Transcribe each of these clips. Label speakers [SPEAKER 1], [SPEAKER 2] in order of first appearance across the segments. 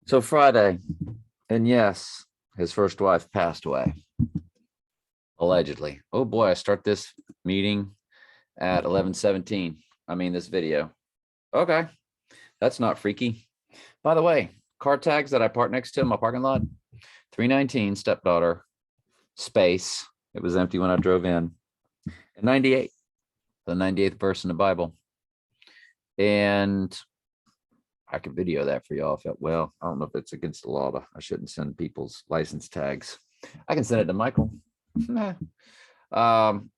[SPEAKER 1] So Friday, and yes, his first wife passed away, allegedly. Oh boy, I start this meeting at 11:17. I mean, this video. Okay, that's not freaky. By the way, car tags that I parked next to in my parking lot, 319 stepdaughter, space. It was empty when I drove in. And 98, the 98th verse in the Bible. And I could video that for y'all. Well, I don't know if it's against the law, but I shouldn't send people's license tags. I can send it to Michael. um,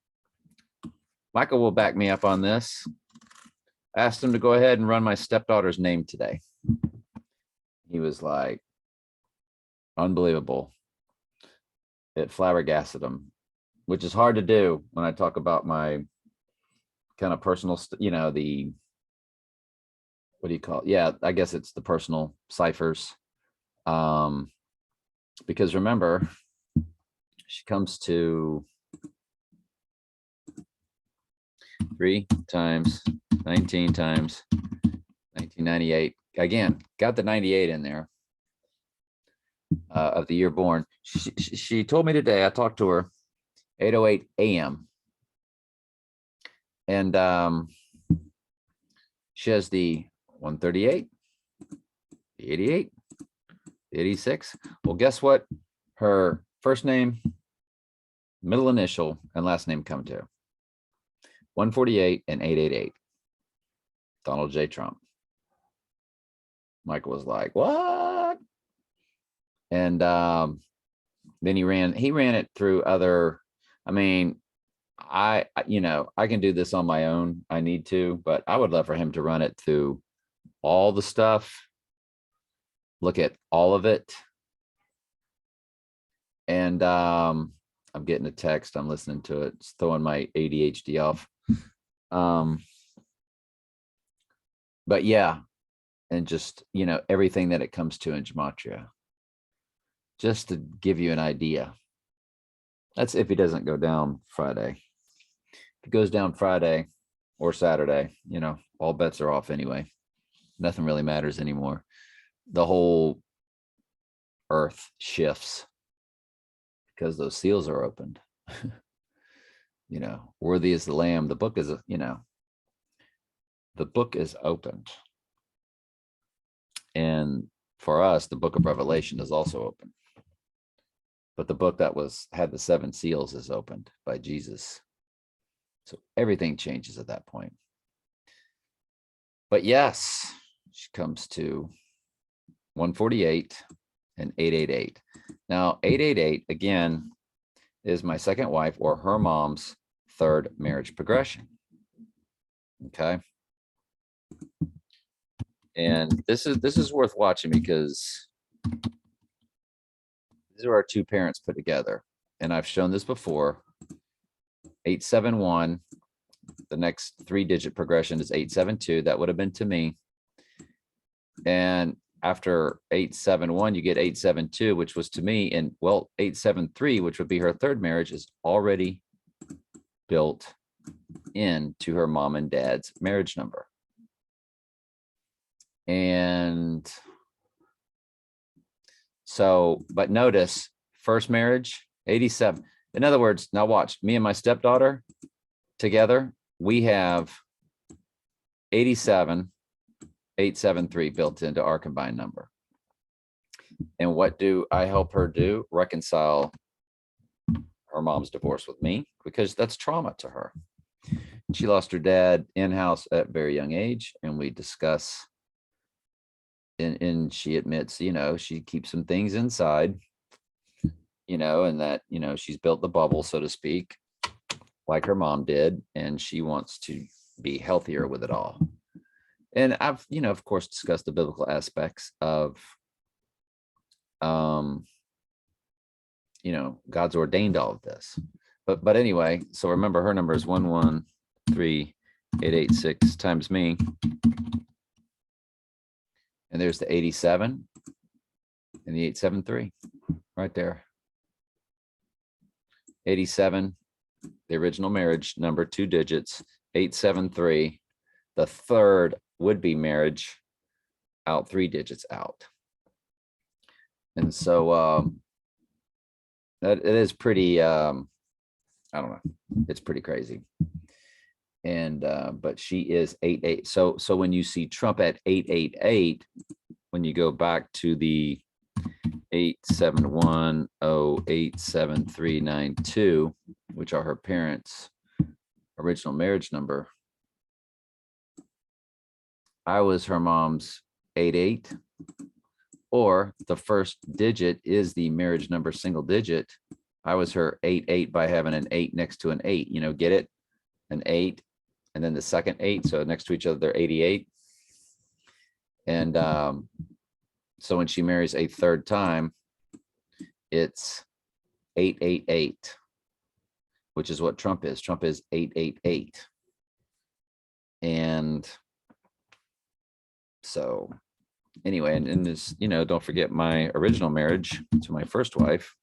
[SPEAKER 1] Michael will back me up on this. I asked him to go ahead and run my stepdaughter's name today. He was like, unbelievable. It flabbergasted him, which is hard to do when I talk about my kind of personal, the, what do you call it? Yeah, I guess it's the personal ciphers. Because remember, she comes to 3 times 19 times 1998. Again, got the 98 in there of the year born. She told me today, I talked to her, 8:08 a.m. And she has the 138, the 88, the 86. Well, guess what? Her first name, middle initial, and last name come to 148 and 888. Donald J. Trump. Michael was like, what? And then he ran it through other, I mean, I can do this on my own. I need to, but I would love for him to run it through all the stuff, look at all of it. And I'm getting a text. I'm listening to it. It's throwing my ADHD off. But yeah, and just, everything that it comes to in gematria, just to give you an idea. That's if he doesn't go down Friday. If he goes down Friday or Saturday, all bets are off anyway. Nothing really matters anymore. The whole earth shifts because those seals are opened. Worthy is the Lamb. The book is, the book is opened. And for us, the book of Revelation is also open. But the book that had the 7 seals is opened by Jesus. So everything changes at that point. But yes, she comes to 148 and 888. Now, 888, again, is my second wife or her mom's third marriage progression. Okay. And this is worth watching because these are our 2 parents put together. And I've shown this before. 871, the next 3-digit progression is 872. That would have been to me. And after 871, you get 872, which was to me. And 873, which would be her third marriage, is already built into her mom and dad's marriage number. And so, but notice, first marriage, 87. In other words, now watch, me and my stepdaughter together, we have 87, 873 built into our combined number. And what do I help her do? Reconcile her mom's divorce with me, because that's trauma to her. She lost her dad in-house at a very young age, and we discuss, and she admits, she keeps some things inside, and that, she's built the bubble, so to speak, like her mom did, and she wants to be healthier with it all. And I've, of course, discussed the biblical aspects of, God's ordained all of this. But anyway, so remember, her number is 113,886 times me. And there's the 87 and the 873 right there. 87, the original marriage number, 2 digits, 873, the third would-be marriage, out 3 digits out. And so that it is pretty I don't know, it's pretty crazy. And but she is 88. So when you see Trump at 888, when you go back to the 871087392, which are her parents' original marriage number, I was her mom's 88, or the first digit is the marriage number single digit. I was her 88 by having an 8 next to an 8, you know, get it? An 8 and then the second 8, so next to each other they're 88. And so when she marries a third time, it's 888, which is what Trump is. Trump is 888. And so anyway, and this, you know, don't forget my original marriage to my first wife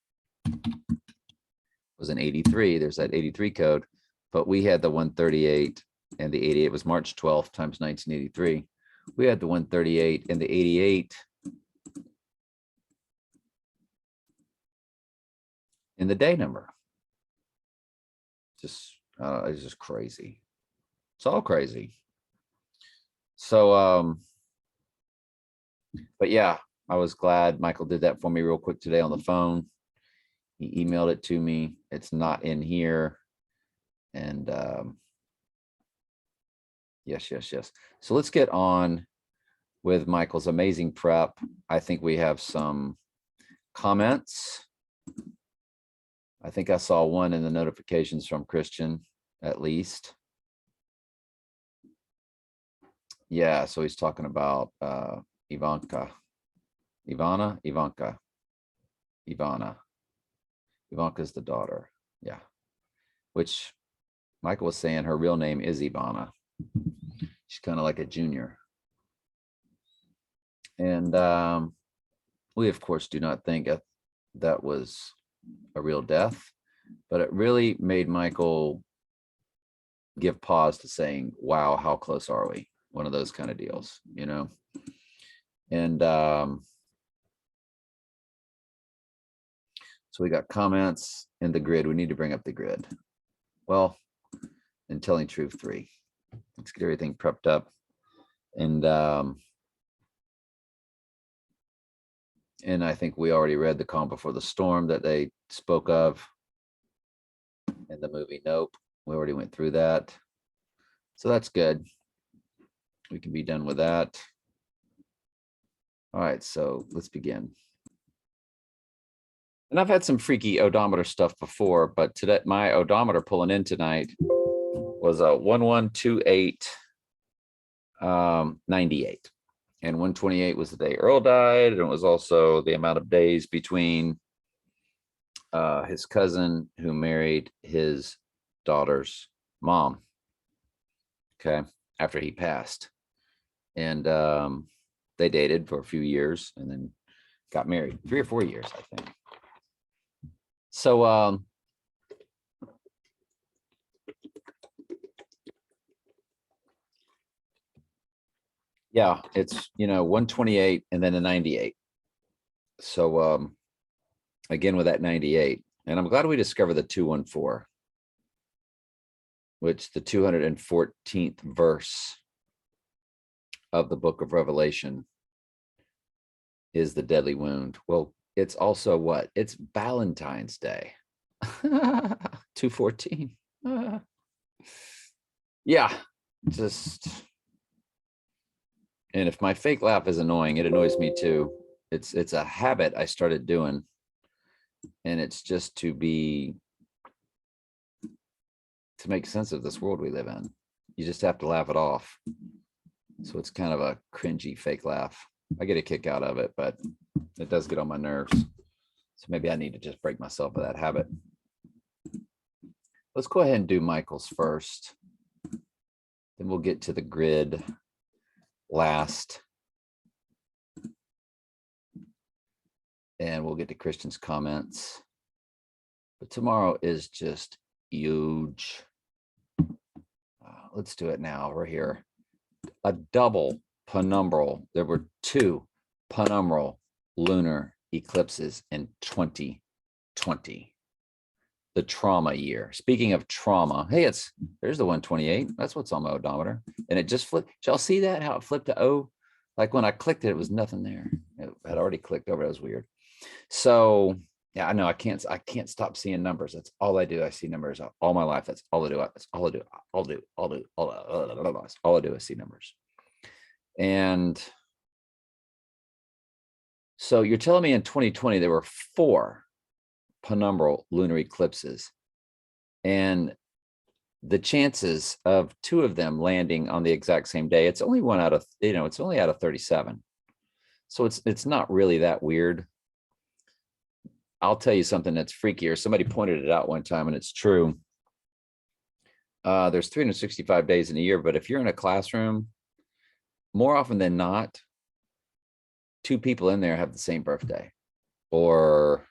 [SPEAKER 1] was in 83. There's that 83 code, but we had the 138 and the 88 was March 12th times 1983. We had the 138 and the 88 in the day number. Just it's just crazy. It's all crazy. So but yeah, I was glad Michael did that for me real quick today on the phone. He emailed it to me. It's not in here. And yes. So let's get on with Michael's amazing prep. I think we have some comments. I think I saw one in the notifications from Christian, at least. Yeah, so he's talking about Ivanka. Ivana. Ivanka's the daughter. Yeah. Which Michael was saying her real name is Ivana. She's kind of like a junior. And we, of course, do not think that was a real death, but it really made Michael give pause to saying, wow, how close are we? One of those kind of deals, you know? And so we got comments in the grid. We need to bring up the grid. Well, in Telling Truth 3, let's get everything prepped up. And I think we already read the Calm Before the Storm that they spoke of in the movie Nope. We already went through that. So that's good. We can be done with that. All right, so let's begin. And I've had some freaky odometer stuff before, but today my odometer pulling in tonight was a 1128, and 128 was the day Earl died, and it was also the amount of days between his cousin who married his daughter's mom. Okay, after he passed, and they dated for a few years and then got married, 3 or 4 years, I think. So yeah, it's, you know, 128 and then a 98. So again with that 98, and I'm glad we discovered the 214, which the 214th verse of the book of Revelation is the deadly wound. Well, it's also what? It's Valentine's Day. 214. Yeah, just, and if my fake laugh is annoying, it annoys me too. It's a habit I started doing, and it's just to make sense of this world we live in. You just have to laugh it off. So it's kind of a cringy fake laugh. I get a kick out of it, but it does get on my nerves. So maybe I need to just break myself of that habit. Let's go ahead and do Michael's first. Then we'll get to the grid last. And we'll get to Christian's comments. But tomorrow is just huge. Let's do it now. We're here. A double penumbral. There were 2 penumbral lunar eclipses in 2020. The trauma year. Speaking of trauma, hey, there's the 128. That's what's on my odometer. And it just flipped. Did y'all see that? How it flipped to O? Like when I clicked it, it was nothing there. It had already clicked over. That was weird. So yeah, I know I can't stop seeing numbers. That's all I do. I see numbers all my life. That's all I do. That's all I do. That's all I do is see numbers. And so you're telling me in 2020 there were 4 penumbral lunar eclipses, and the chances of 2 of them landing on the exact same day, it's only 1 out of, it's only out of 37. So it's not really that weird. I'll tell you something that's freakier. Somebody pointed it out one time, and it's true. There's 365 days in a year, but if you're in a classroom, more often than not, 2 people in there have the same birthday, or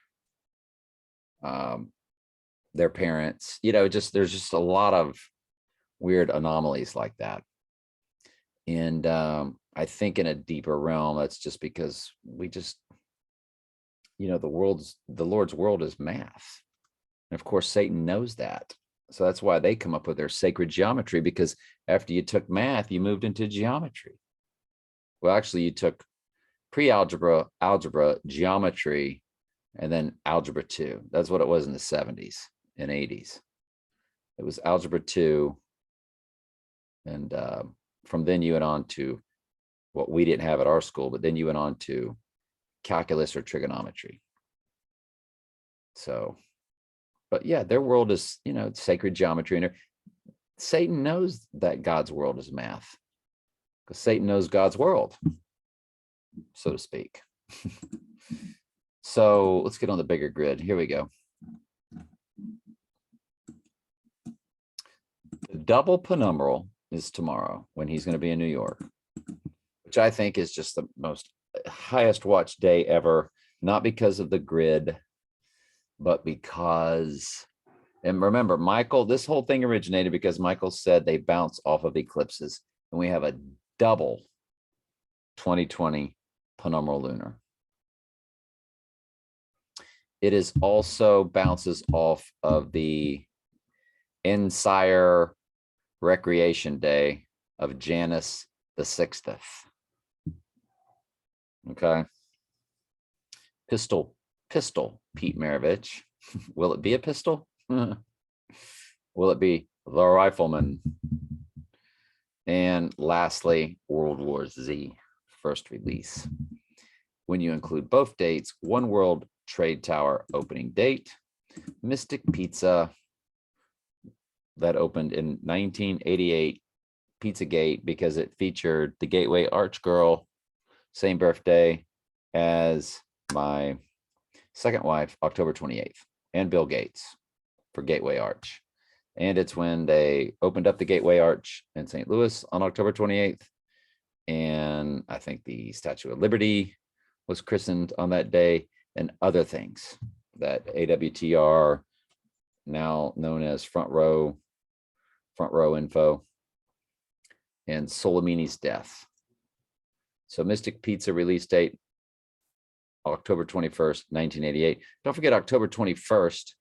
[SPEAKER 1] their parents, there's just a lot of weird anomalies like that. And I think in a deeper realm, that's just because we just, the Lord's world is math. And of course, Satan knows that. So that's why they come up with their sacred geometry, because after you took math, you moved into geometry. Well, actually, you took pre-algebra, algebra, geometry, and then algebra 2. That's what it was in the 70s and 80s. It was algebra 2. And from then you went on to what we didn't have at our school, but then you went on to calculus or trigonometry. So, but yeah, their world is, sacred geometry. And Satan knows that God's world is math, because Satan knows God's world, so to speak. So let's get on the bigger grid. Here we go. The double penumbral is tomorrow, when he's going to be in New York, which I think is just the most highest watch day ever, not because of the grid, but because, and remember, Michael, this whole thing originated because Michael said they bounce off of eclipses, and we have a double 2020 penumbral lunar. It is also bounces off of the Ensire Recreation Day of Janus the 6th. Okay. Pistol, Pete Maravich. Will it be a pistol? Will it be the rifleman? And lastly, World War Z, first release. When you include both dates, One World Trade Tower opening date, Mystic Pizza, that opened in 1988, Pizzagate, because it featured the Gateway Arch girl, same birthday as my second wife, October 28th, and Bill Gates for Gateway Arch. And it's when they opened up the Gateway Arch in St. Louis on October 28th. And I think the Statue of Liberty was christened on that day, and other things that AWTR, now known as Front Row Info, and Soleimani's death. So Mystic Pizza release date, October 21st, 1988. Don't forget, October 21st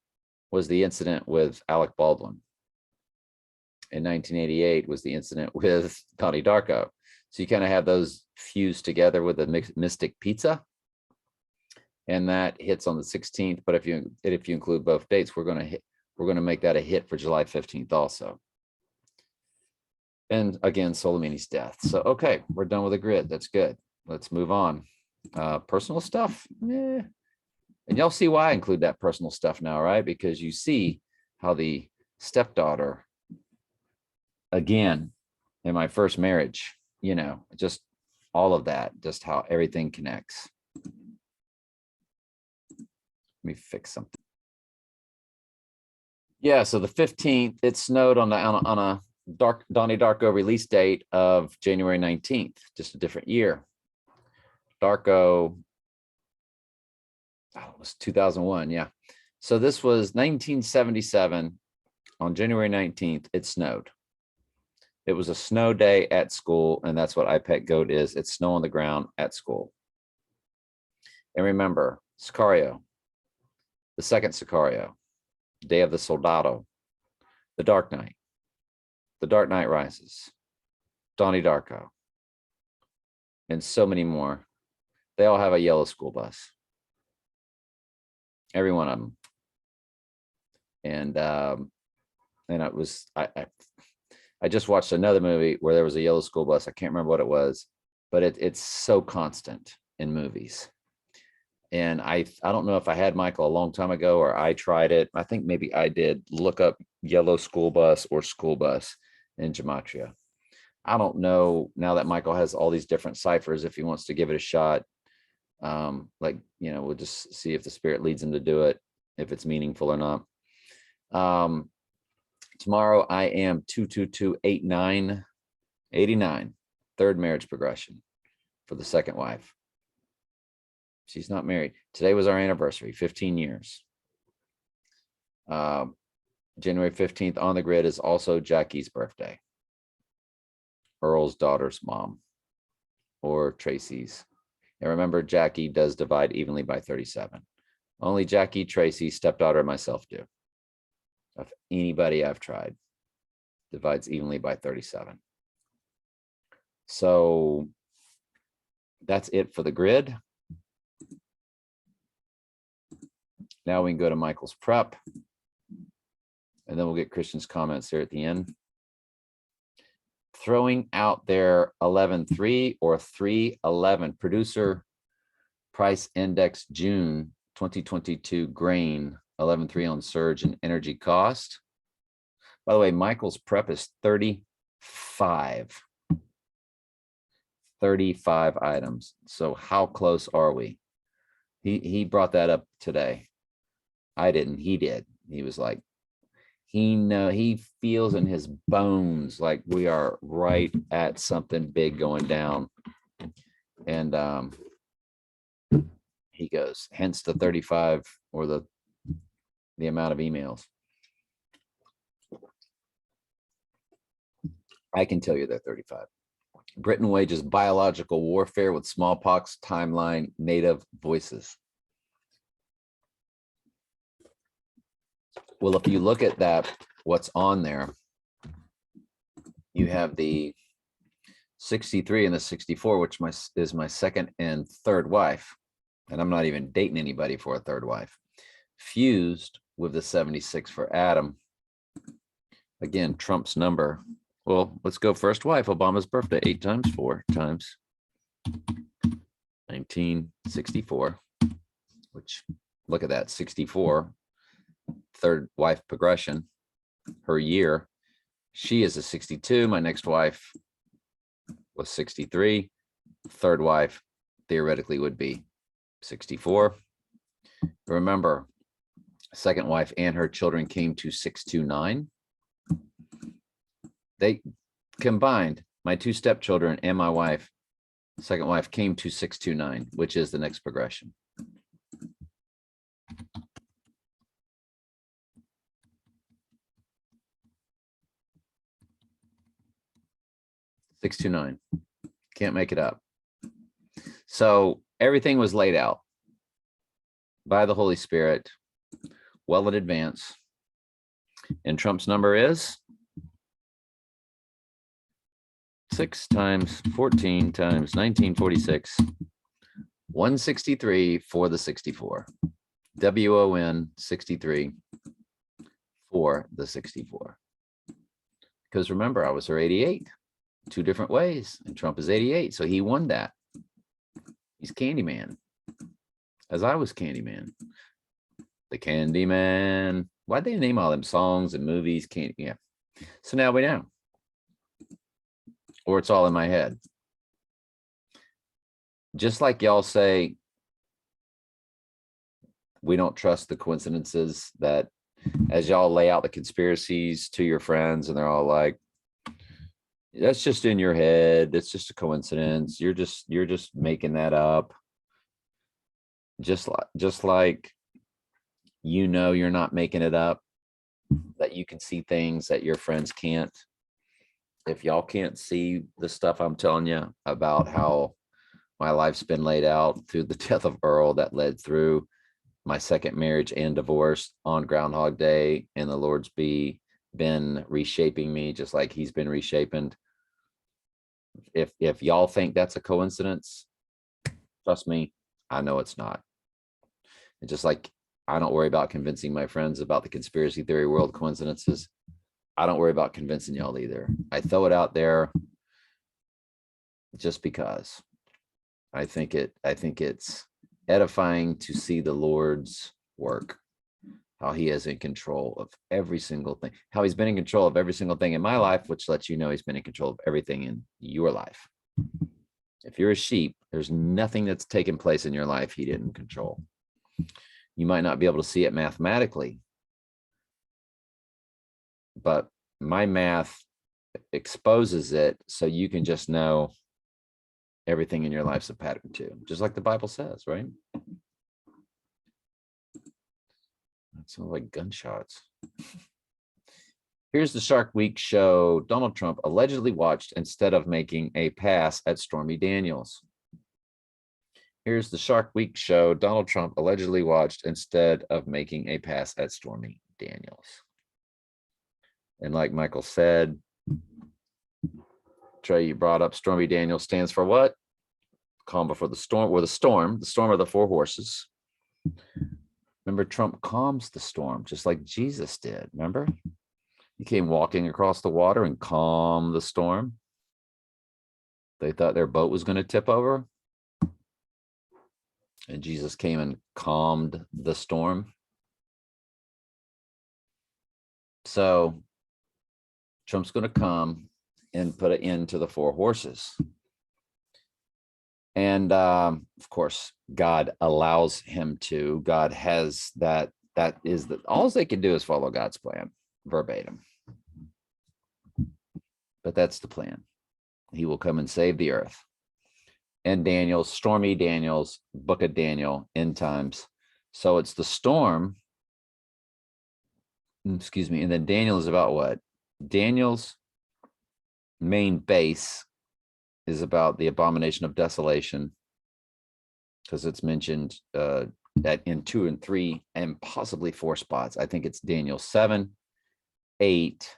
[SPEAKER 1] was the incident with Alec Baldwin. In 1988 was the incident with Donnie Darko. So you kind of have those fused together with the Mystic Pizza. And that hits on the 16th. But if you include both dates, we're going to make that a hit for July 15th also. And again, Soleimani's death. So, okay, we're done with the grid. That's good. Let's move on. Personal stuff. Yeah. And y'all see why I include that personal stuff now, right? Because you see how the stepdaughter, again, in my first marriage, just all of that, just how everything connects. Let me fix something. Yeah, so the 15th, it snowed on a Donnie Darko release date of January 19th, just a different year. Darko, it was 2001, yeah. So this was 1977. On January 19th, it snowed. It was a snow day at school, and that's what I Pet Goat is. It's snow on the ground at school. And remember, Sicario, the second Sicario, Day of the Soldado, The Dark Knight, The Dark Knight Rises, Donnie Darko, and so many more. They all have a yellow school bus. Every one of them. And it was, I just watched another movie where there was a yellow school bus. I can't remember what it was, but it's so constant in movies. And I don't know if I had Michael a long time ago or I tried it. I think maybe I did look up yellow school bus or school bus in Gematria. I don't know now that Michael has all these different ciphers, if he wants to give it a shot. We'll just see if the spirit leads him to do it, if it's meaningful or not. Tomorrow I am 2228989, third marriage progression for the second wife. She's not married. Today was our anniversary, 15 years. January 15th on the grid is also Jackie's birthday. Earl's daughter's mom, or Tracy's. And remember, Jackie does divide evenly by 37. Only Jackie, Tracy, stepdaughter, and myself do. Of anybody I've tried, divides evenly by 37. So that's it for the grid. Now we can go to Michael's prep, and then we'll get Christian's comments here at the end. Throwing out their 11.3 or 3.11 producer price index June 2022 grain 11.3 on surge and energy cost. By the way, Michael's prep is 35 items. So how close are we? He brought that up today. I didn't. He did. He was like, he feels in his bones like we are right at something big going down. And he goes, hence the 35 or the amount of emails. I can tell you they're 35. Britain wages biological warfare with smallpox timeline native voices. Well, if you look at that, what's on there, you have the 63 and the 64, which is my second and third wife. And I'm not even dating anybody for a third wife. Fused with the 76 for Adam. Again, Trump's number. Well, let's go first wife, Obama's birthday, 8 times 4 times 1964, which, look at that, 64. Third wife progression, her year, she is a 62. My next wife was 63. Third wife theoretically would be 64. Remember, second wife and her children came to 629. They combined, my 2 stepchildren and my wife, second wife, came to 629, which is the next progression. $629. Can't make it up. So everything was laid out by the Holy Spirit well in advance. And Trump's number is 6 times 14 times 1946, 163 for the 64. WON 63 for the 64. Because remember, I was her 88. 2 different ways, and Trump is 88, so he won that. He's Candyman, as I was Candyman. The Candyman. Why'd they name all them songs and movies? Yeah. So now we know. Or it's all in my head. Just like y'all say, we don't trust the coincidences, that as y'all lay out the conspiracies to your friends and they're all like, that's just in your head. It's just a coincidence. You're just making that up. Just like, you're not making it up, that you can see things that your friends can't. If y'all can't see the stuff I'm telling you about how my life's been laid out through the death of Earl that led through my second marriage and divorce on Groundhog Day, and the Lord's been reshaping me just like he's been reshaping. If y'all think that's a coincidence, trust me, I know it's not. And just like I don't worry about convincing my friends about the conspiracy theory world coincidences, I don't worry about convincing y'all either. I throw it out there just because I think it's edifying to see the Lord's work, how he is in control of every single thing, how he's been in control of every single thing in my life, which lets you know he's been in control of everything in your life. If you're a sheep, there's nothing that's taken place in your life he didn't control. You might not be able to see it mathematically, but my math exposes it so you can just know everything in your life's a pattern too, just like the Bible says, right? That sounds like gunshots. Here's the Shark Week show Donald Trump allegedly watched instead of making a pass at Stormy Daniels. Here's the Shark Week show Donald Trump allegedly watched instead of making a pass at Stormy Daniels. And like Michael said, Trey, you brought up Stormy Daniels stands for what? Calm before the storm, or the storm are the four horses. Remember, Trump calms the storm just like Jesus did. Remember? He came walking across the water and calmed the storm. They thought their boat was going to tip over. And Jesus came and calmed the storm. So Trump's going to come and put an end to the four horses. And of course, God allows him to. God has that. That is that all they can do is follow God's plan verbatim. But that's the plan. He will come and save the earth. And Daniel, Stormy Daniels, Book of Daniel, end times. So it's the storm. Excuse me. And then Daniel is about what? Daniel's main base is about the abomination of desolation, because it's mentioned that in 2 and 3 and possibly 4 spots. I think it's Daniel 7, 8,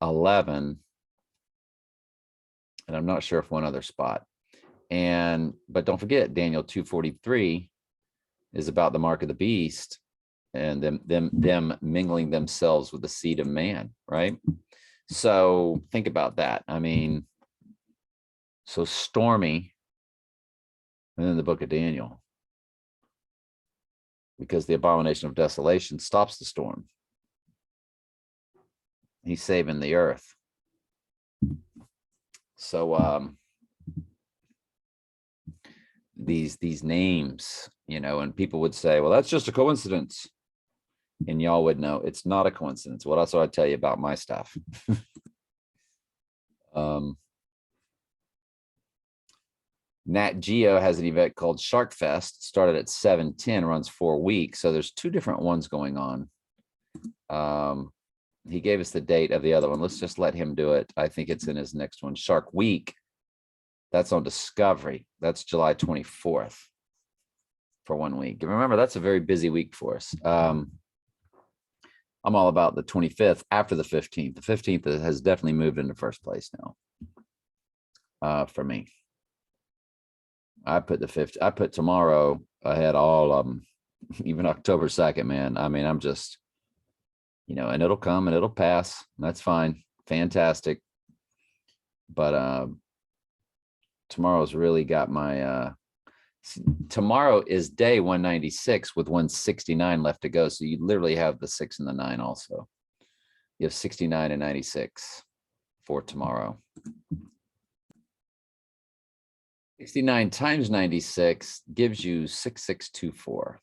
[SPEAKER 1] 11, and I'm not sure if one other spot. But don't forget, Daniel 2:43 is about the mark of the beast and them mingling themselves with the seed of man, right? So think about that. I mean, so Stormy, and then the Book of Daniel, because the abomination of desolation stops the storm. He's saving the earth. So these names, you know, and people would say, well, that's just a coincidence. And y'all would know it's not a coincidence. Well, that's what I tell you about my stuff. Nat Geo has an event called Shark Fest. Started at 7/10, runs 4 weeks. So there's 2 different ones going on. He gave us the date of the other one. Let's just let him do it. I think it's in his next one. Shark Week. That's on Discovery. That's July 24th for 1 week. And remember, that's a very busy week for us. I'm all about the 25th after the 15th. The 15th has definitely moved into first place now for me. I put the 5th. I put tomorrow ahead all of them, even October 2nd, man. I mean, I'm just, you know, and it'll come and it'll pass. That's fine. Fantastic. But tomorrow's really got my tomorrow is day 196 with 169 left to go. So you literally have the 6 and the 9 also. You have 69 and 96 for tomorrow. 69 times 96 gives you 6624.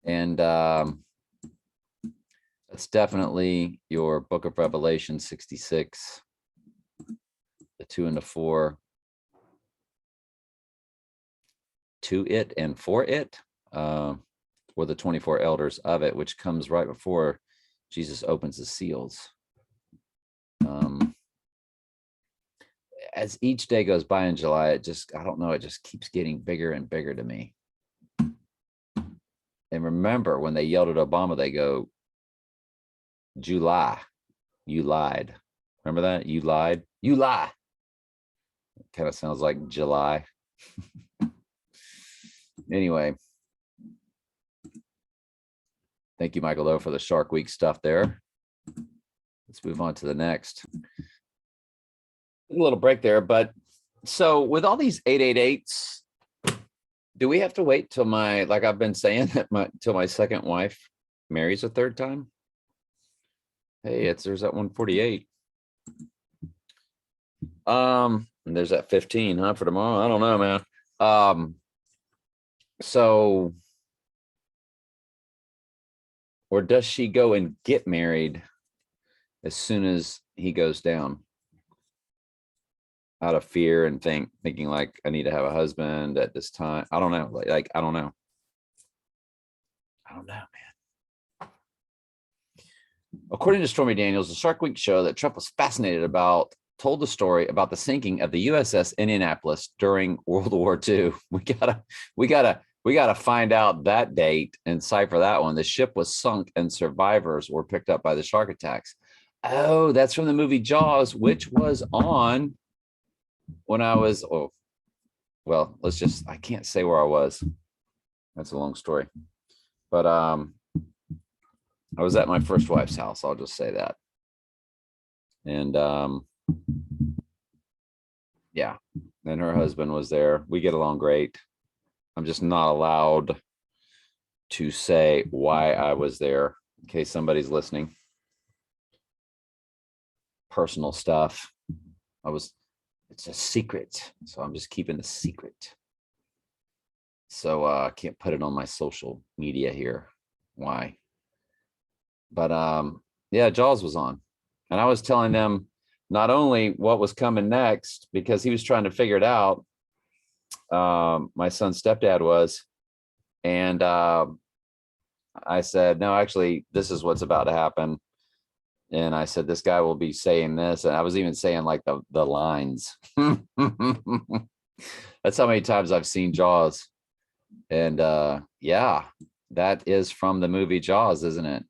[SPEAKER 1] And that's definitely your Book of Revelation 66, the 2 and the 4. To it and for it, or the 24 elders of it, which comes right before Jesus opens the seals. As each day goes by in July, I don't know, it just keeps getting bigger and bigger to me. And remember, when they yelled at Obama, they go, July, you lied. Remember that? You lied. You lie. It kind of sounds like July. Anyway. Thank you, Michael, though, for the Shark Week stuff there. Let's move on to the next. A little break there, but so with all these 888s, do we have to wait till like I've been saying, till my second wife marries a third time? Hey, there's that 148. And there's that 15, huh, for tomorrow. I don't know, man. So, or does she go and get married as soon as he goes down out of fear and thinking like, I need to have a husband at this time? I don't know. Like I don't know. I don't know, man. According to Stormy Daniels, the Shark Week show that Trump was fascinated about told the story about the sinking of the USS Indianapolis during World War II. We gotta find out that date and cipher that one. The ship was sunk and survivors were picked up by the shark attacks. Oh, that's from the movie Jaws, which was on when I was, I can't say where I was. That's a long story. But I was at my first wife's house. I'll just say that. And yeah, and her husband was there. We get along great. I'm just not allowed to say why I was there in case somebody's listening. Personal stuff. It's a secret. So I'm just keeping the secret. So I can't put it on my social media here. Why? But yeah, Jaws was on. And I was telling them not only what was coming next, because he was trying to figure it out. My son's stepdad was. And I said, no, actually, this is what's about to happen. And I said, this guy will be saying this. And I was even saying like the lines. That's how many times I've seen Jaws. And yeah, that is from the movie Jaws, isn't it?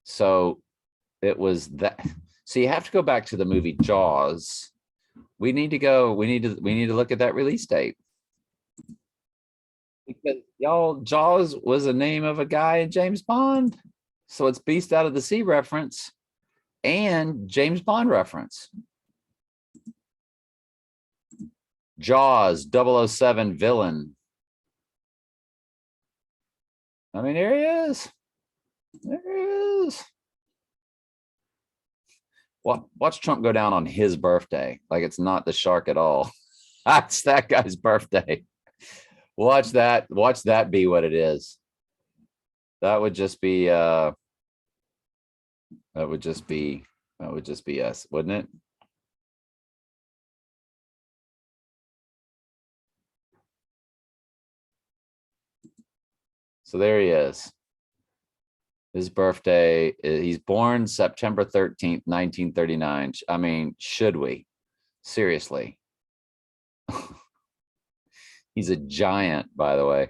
[SPEAKER 1] So it was that. So you have to go back to the movie Jaws. We need to look at that release date. Because y'all, Jaws was a name of a guy in James Bond. So it's Beast Out of the Sea reference and James Bond reference. Jaws 007 villain. I mean, there he is. There he is. Watch Trump go down on his birthday. Like it's not the shark at all. That's that guy's birthday. Watch that be what it is. That would just be us, wouldn't it? So there he is. His birthday, he's born September 13th, 1939. I mean, should we? Seriously. He's a giant, by the way.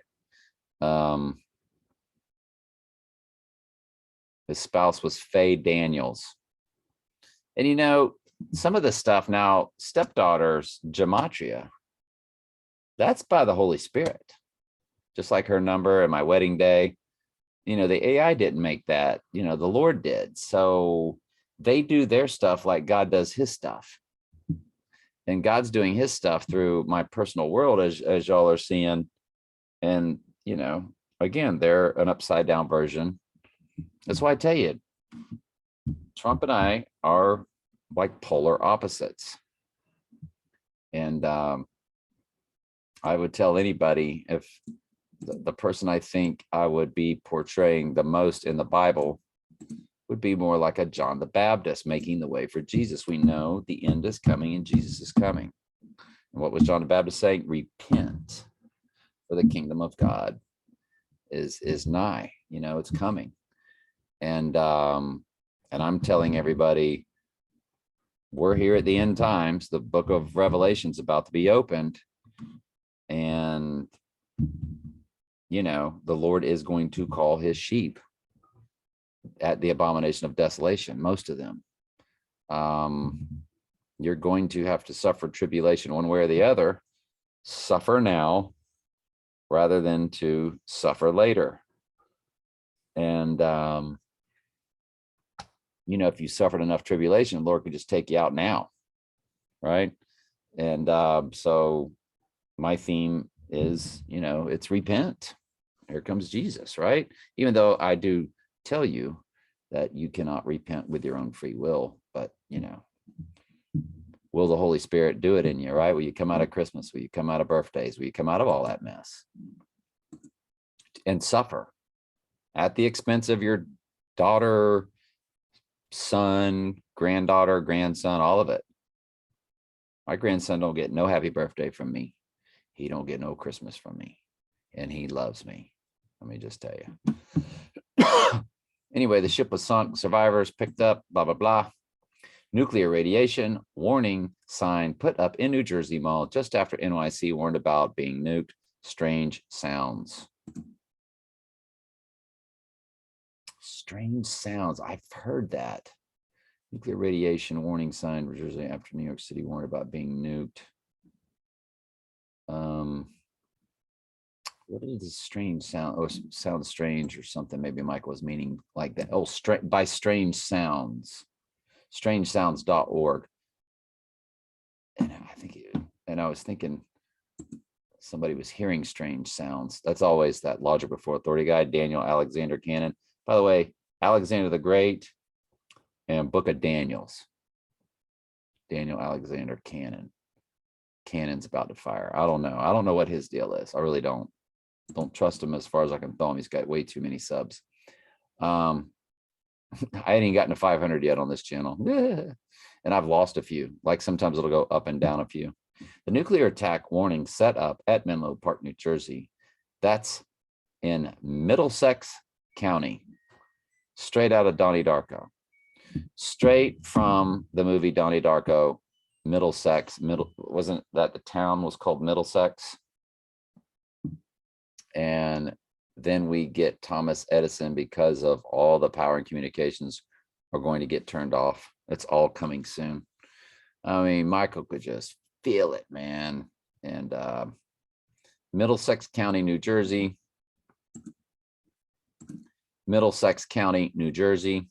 [SPEAKER 1] His spouse was Faye Daniels. And you know, some of the stuff now, stepdaughter's gematria, that's by the Holy Spirit. Just like her number and my wedding day. You know, the AI didn't make that, you know, the Lord did. So they do their stuff like God does his stuff. And God's doing his stuff through my personal world, as y'all are seeing. And, you know, again, they're an upside down version. That's why I tell you, Trump and I are like polar opposites. And I would tell anybody, if the person I think I would be portraying the most in the Bible would be more like a John the Baptist, making the way for Jesus. We know the end is coming and Jesus is coming. And what was John the Baptist saying? Repent, for the kingdom of God is nigh. You know, it's coming. And And I'm telling everybody, we're here at the end times. The book of Revelation's about to be opened. And, you know, the Lord is going to call his sheep at the abomination of desolation, most of them. You're going to have to suffer tribulation one way or the other. Suffer now rather than to suffer later. And, you know, if you suffered enough tribulation, the Lord could just take you out now, right? And so my theme is, you know, it's repent. Here comes Jesus, right? Even though I do tell you that you cannot repent with your own free will, but, you know, will the Holy Spirit do it in you, right? Will you come out of Christmas? Will you come out of birthdays? Will you come out of all that mess and suffer at the expense of your daughter, son, granddaughter, grandson, all of it? My grandson don't get no happy birthday from me. He don't get no Christmas from me, and he loves me. Let me just tell you. Anyway, the ship was sunk, survivors picked up, blah, blah, blah. Nuclear radiation warning sign put up in New Jersey Mall just after NYC warned about being nuked. Strange sounds. Strange sounds. I've heard that. Nuclear radiation warning sign, New Jersey after New York City warned about being nuked. What is this strange sound? Oh, sounds strange or something. Maybe Michael was meaning like that. Oh, by strange sounds. Strangesounds.org. And I think, and I was thinking somebody was hearing strange sounds. That's always that Logic Before Authority guy, Daniel Alexander Cannon. By the way, Alexander the Great and Book of Daniels. Daniel Alexander Cannon. Cannon's about to fire. I don't know. I don't know what his deal is. I really don't. Don't trust him as far as I can throw him. He's got way too many subs. I ain't even gotten to 500 yet on this channel. And I've lost a few. Like sometimes it'll go up and down a few. The nuclear attack warning set up at Menlo Park, New Jersey. That's in Middlesex County. Straight out of Donnie Darko. Straight from the movie Donnie Darko. Middlesex. Wasn't that the town was called Middlesex? And then we get Thomas Edison because of all the power and communications are going to get turned off. It's all coming soon. I mean, Michael could just feel it, man. And Middlesex County, New Jersey. Middlesex County, New Jersey.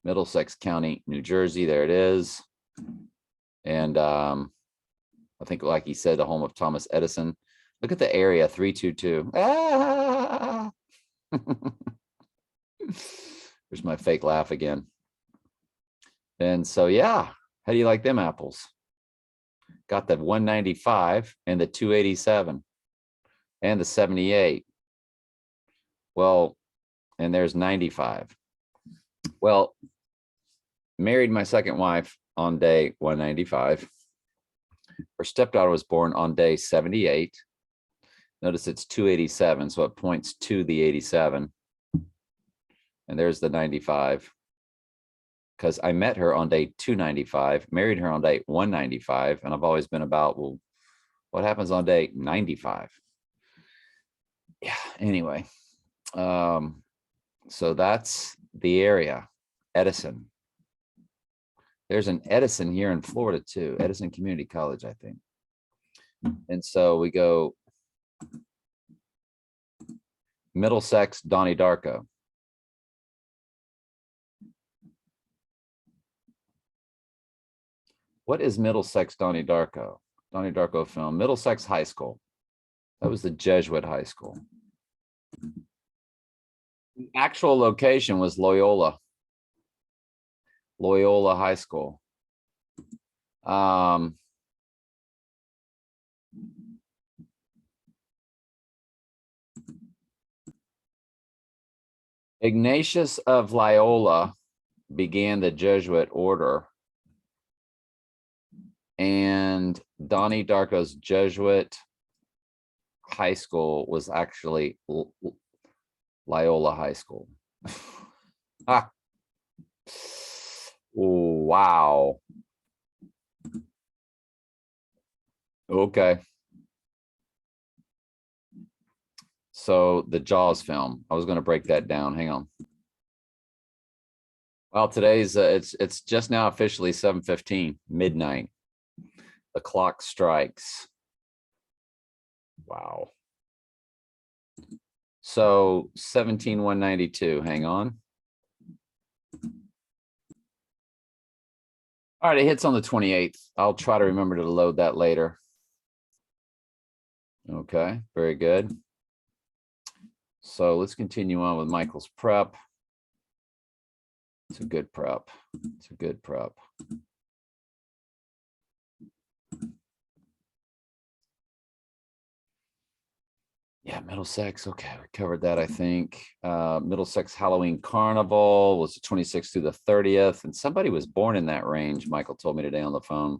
[SPEAKER 1] Middlesex County, New Jersey. There it is. And I think, like he said, the home of Thomas Edison. Look at the area, 322. Ah! There's my fake laugh again. And so, yeah, how do you like them apples? Got the 195 and the 287 and the 78. Well, and there's 95. Well, married my second wife on day 195. Her stepdaughter was born on day 78. Notice it's 287, so it points to the 87. And there's the 95. Because I met her on day 295, married her on day 195, and I've always been about, well, what happens on day 95? Yeah, anyway. So that's the area, Edison. There's an Edison here in Florida too, Edison Community College, I think. And so we go Middlesex, Donnie Darko. What is Middlesex, Donnie Darko? Donnie Darko film, Middlesex High School. That was the Jesuit high school. The actual location was Loyola. Loyola High School. Ignatius of Loyola began the Jesuit order, and Donnie Darko's Jesuit high school was actually Loyola High School. Ah, wow. Okay. So the Jaws film. I was going to break that down. Hang on. Well, today's it's just now officially 7:15, midnight. The clock strikes. Wow. So 17,192. Hang on. All right, it hits on the 28th. I'll try to remember to load that later. Okay, very good. So let's continue on with Michael's prep. It's a good prep. It's a good prep. Yeah, Middlesex. Okay, we covered that, I think. Middlesex Halloween Carnival was the 26th through the 30th. And somebody was born in that range, Michael told me today on the phone.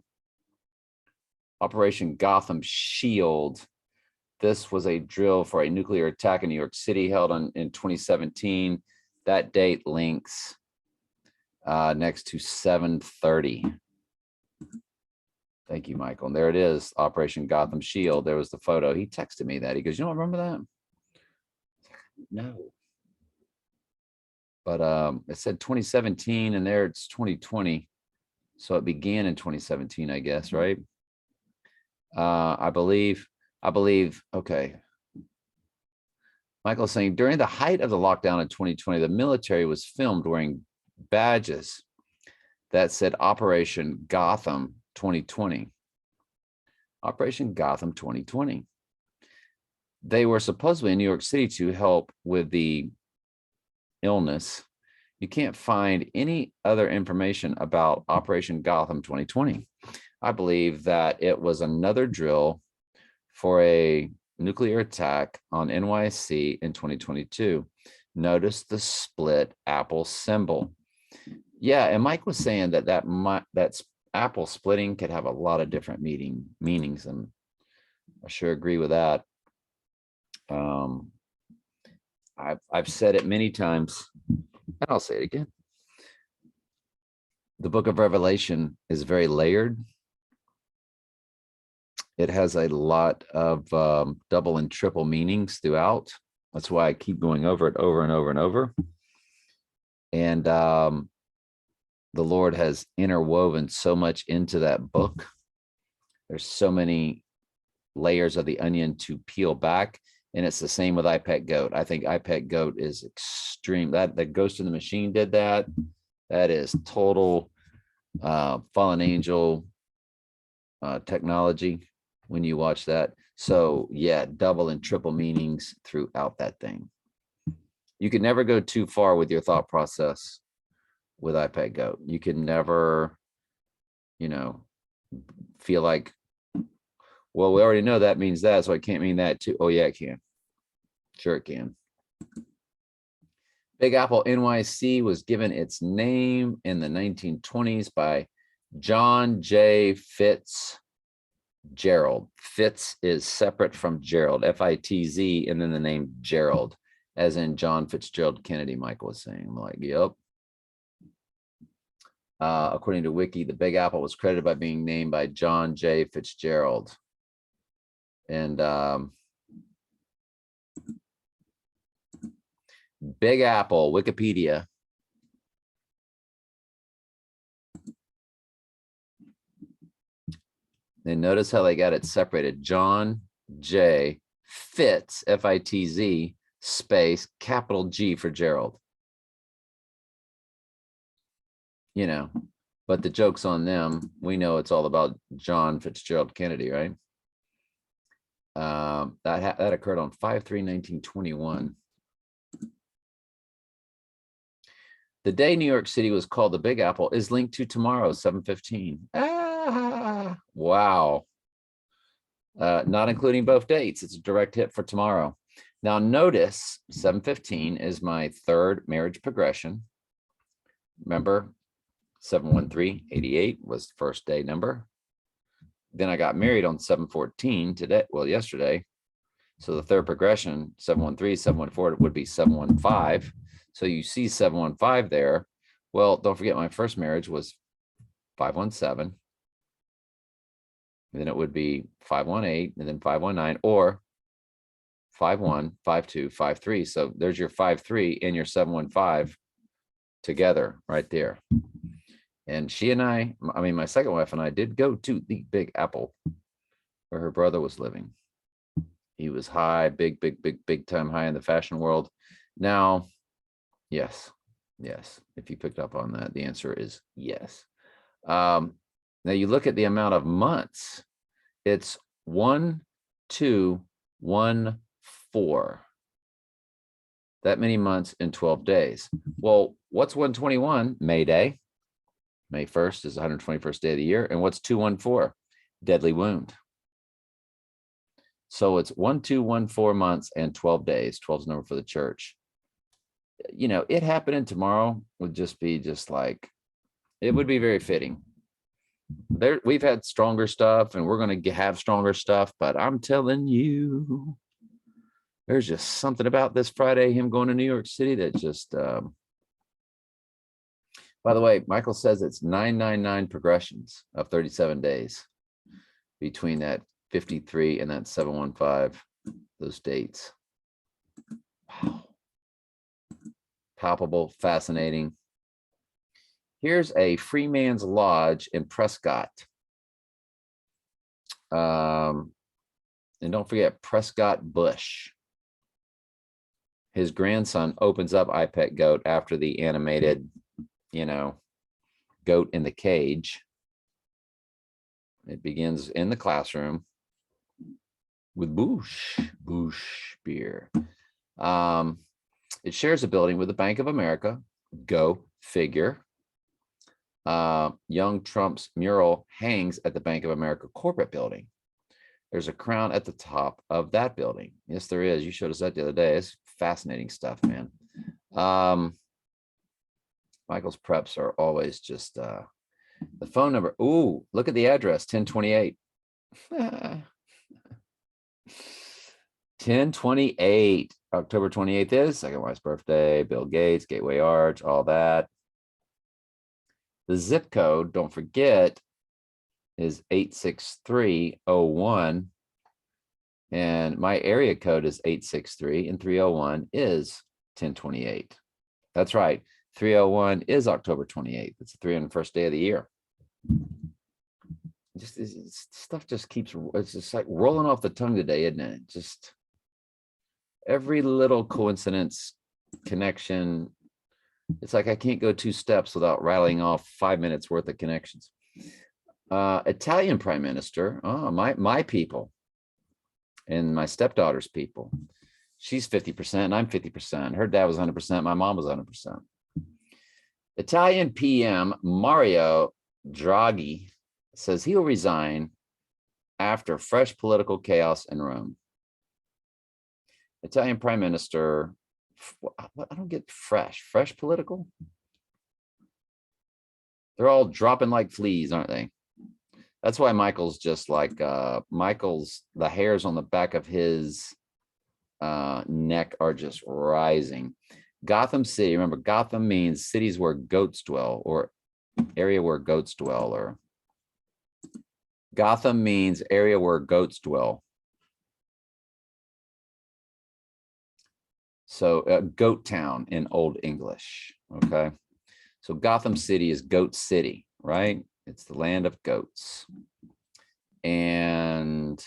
[SPEAKER 1] Operation Gotham Shield. This was a drill for a nuclear attack in New York City held in 2017. That date links next to 7:30. Thank you, Michael. And there it is, Operation Gotham Shield. There was the photo. He texted me that. He goes, you don't remember that? No. But it said 2017 and there it's 2020. So it began in 2017, I guess, right? I believe, okay. Michael's saying during the height of the lockdown in 2020, the military was filmed wearing badges that said Operation Gotham 2020. Operation Gotham 2020. They were supposedly in New York City to help with the illness. You can't find any other information about Operation Gotham 2020. I believe that it was another drill for a nuclear attack on NYC in 2022. Notice the split apple symbol. Yeah, and Mike was saying that apple splitting could have a lot of different meanings, and I sure agree with that. I've said it many times, and I'll say it again. The book of Revelation is very layered. It has a lot of double and triple meanings throughout. That's why I keep going over it over and over and over. And the Lord has interwoven so much into that book. There's so many layers of the onion to peel back. And it's the same with iPet Goat. I think iPet Goat is extreme. That Ghost in the Machine did that. That is total fallen angel technology when you watch that. So yeah, double and triple meanings throughout that thing. You can never go too far with your thought process with iPad Goat. You can never, feel like, well, we already know that means that, so it can't mean that too. Oh yeah, it can. Sure it can. Big Apple NYC was given its name in the 1920s by John J. Fitzgerald. Fitz is separate from Gerald, F-I-T-Z, and then the name Gerald, as in John Fitzgerald Kennedy, Michael was saying. I'm like, yep. According to Wiki, the Big Apple was credited by being named by John J. Fitzgerald. And Big Apple, Wikipedia. And notice how they got it separated. John J. Fitz, F-I-T-Z, space, capital G for Gerald. But the joke's on them. We know it's all about John Fitzgerald Kennedy, right? That occurred on 5/3/1921. The day New York City was called the Big Apple is linked to tomorrow, 7:15. Wow. Not including both dates. It's a direct hit for tomorrow. Now notice 7:15 is my third marriage progression. Remember, 71388 was the first day number. Then I got married on 7/14 today. Well, yesterday. So the third progression, 713, 714 would be 715. So you see 715 there. Well, don't forget my first marriage was 517. And then it would be 518 and then 519 or 51, 52, 53. So there's your 53 and your 715 together right there. And she and I mean, my second wife and I did go to the Big Apple where her brother was living. He was high, big time high in the fashion world. Now, yes. If you picked up on that, the answer is yes. Now you look at the amount of months. It's 1, 2, 1, 4. That many months in 12 days. Well, what's 121? May Day. May 1st is the 121st day of the year. And what's 214? Deadly wound. So it's 1, 2, 1, 4 months and 12 days. 12 is the number for the church. You know, it happening tomorrow would just be like, it would be very fitting. We've had stronger stuff and we're going to have stronger stuff, but I'm telling you, there's just something about this Friday, him going to New York City that just, by the way, Michael says it's 999 progressions of 37 days between that 53 and that 715, those dates. Wow. Palpable, fascinating. Here's a Freeman's Lodge in Prescott. And don't forget Prescott Bush. His grandson opens up iPet Goat after the animated, you know, goat in the cage. It begins in the classroom with Bush beer. It shares a building with the Bank of America. Go figure. Young Trump's mural hangs at the Bank of America corporate building. There's a crown at the top of that building. Yes, there is. You showed us that the other day. It's fascinating stuff, man. Michael's preps are always just the phone number. Ooh, look at the address, 1028. 1028. October 28th is second wife's birthday. Bill Gates, Gateway Arch, all that. The zip code, don't forget, is 86301. And my area code is 863 and 301 is 1028. That's right. 301 is October 28th. It's the 301st day of the year. Stuff just keeps, it's just like rolling off the tongue today, isn't it? Just every little coincidence, connection. It's like I can't go 2 steps without rattling off 5 minutes worth of connections. Italian prime minister, my people and my stepdaughter's people. She's 50% and I'm 50%. Her dad was 100%. My mom was 100%. Italian PM Mario Draghi says he'll resign after fresh political chaos in Rome. Italian prime minister, I don't get fresh political. They're all dropping like fleas, aren't they? That's why Michael's just like, the hairs on the back of his neck are just rising. Gotham City, remember, Gotham means cities where goats dwell, or area where goats dwell, or Gotham means area where goats dwell. So goat town in Old English, okay? So Gotham City is Goat City, right? It's the land of goats. And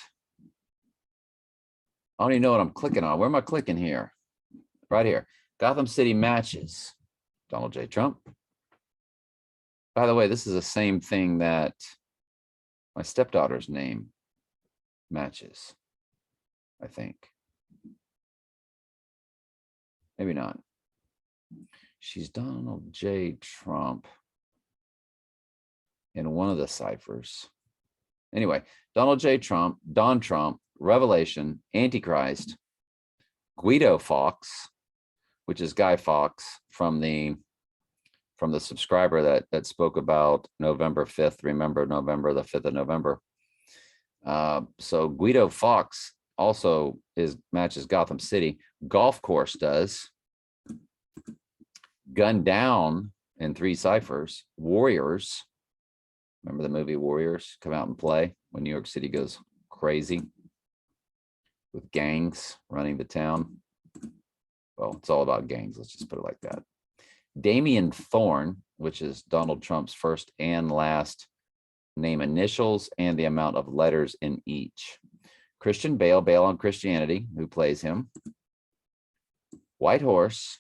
[SPEAKER 1] I don't even know what I'm clicking on. Where am I clicking here? Right here. Gotham City matches Donald J. Trump. By the way, this is the same thing that my stepdaughter's name matches, I think. Maybe not. She's Donald J. Trump in one of the ciphers. Anyway, Donald J. Trump, Don Trump, Revelation, Antichrist, Guido Fawkes, which is Guy Fawkes from the subscriber that spoke about November 5th. Remember November, the 5th of November. So Guido Fawkes also matches Gotham City. Golf Course does. Gun Down in 3 ciphers. Warriors. Remember the movie Warriors? Come out and play when New York City goes crazy with gangs running the town. Well, it's all about gangs. Let's just put it like that. Damien Thorn, which is Donald Trump's first and last name initials and the amount of letters in each. Christian Bale, Bale on Christianity, who plays him. White Horse.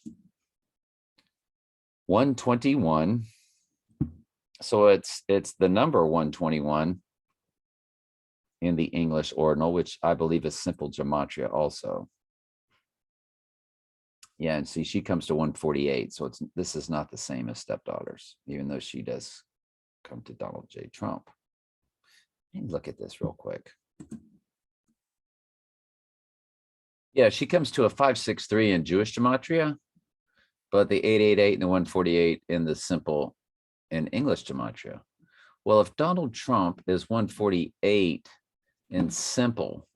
[SPEAKER 1] 121. So it's the number 121 in the English ordinal, which I believe is simple gematria also. Yeah, and see, she comes to 148. So this is not the same as stepdaughters, even though she does come to Donald J. Trump. And look at this real quick. Yeah, she comes to a 563 in Jewish gematria, but the 888 and the 148 in the simple in English gematria. Well, if Donald Trump is 148 in simple,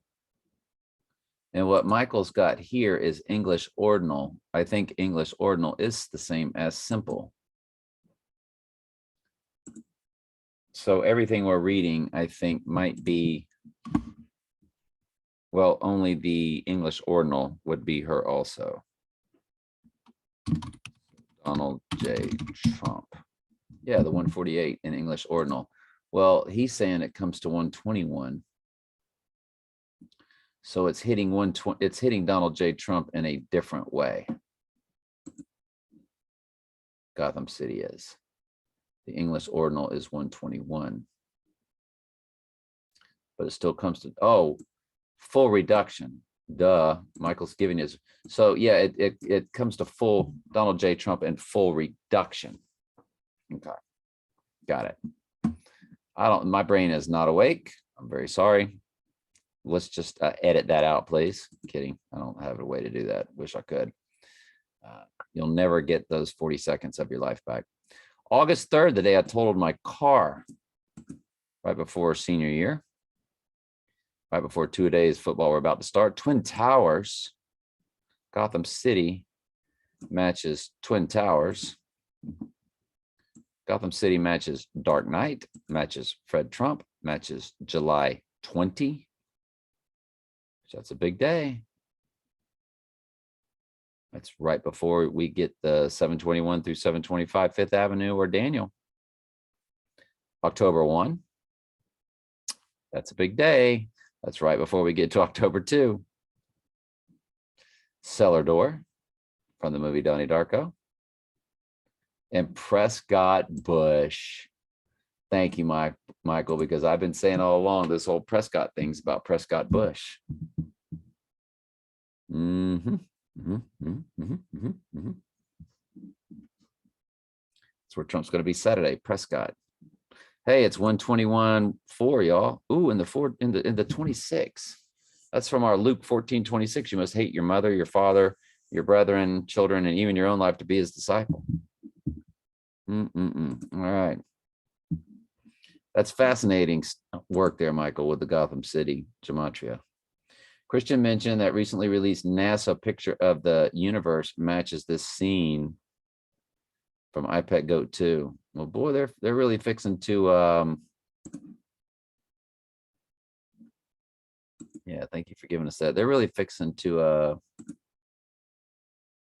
[SPEAKER 1] and what Michael's got here is English ordinal, I think English ordinal is the same as simple. So everything we're reading, I think, might be, well, only the English ordinal would be her also. Donald J. Trump. Yeah, the 148 in English ordinal. Well, he's saying it comes to 121. So it's hitting it's hitting Donald J. Trump in a different way. Gotham City is. The English ordinal is 121. But it still comes to, oh, full reduction. Duh, Michael's giving his. So yeah, it comes to full Donald J. Trump in full reduction. Okay, got it. My brain is not awake. I'm very sorry. Let's just edit that out, please. Kidding. I don't have a way to do that. Wish I could. You'll never get those 40 seconds of your life back. August 3rd, the day I totaled my car, right before senior year, right before 2 days football were about to start. Twin Towers, Gotham City matches Twin Towers. Gotham City matches Dark Knight, matches Fred Trump, matches July 20. That's a big day. That's right before we get the 721 through 725 Fifth Avenue or Daniel. October 1. That's a big day. That's right before we get to October 2. Cellar Door from the movie Donnie Darko. And Prescott Bush. Thank you, Michael, because I've been saying all along this whole Prescott thing's about Prescott Bush. That's where Trump's going to be Saturday. Prescott. Hey, it's 121:4, y'all. Ooh, in the 26. That's from our Luke 14:26. You must hate your mother, your father, your brethren, children, and even your own life to be his disciple. All right. That's fascinating work there, Michael, with the Gotham City gematria. Christian mentioned that recently released NASA picture of the universe matches this scene from iPad Goat 2. Well, boy, they're really fixing to yeah, thank you for giving us that. They're really fixing to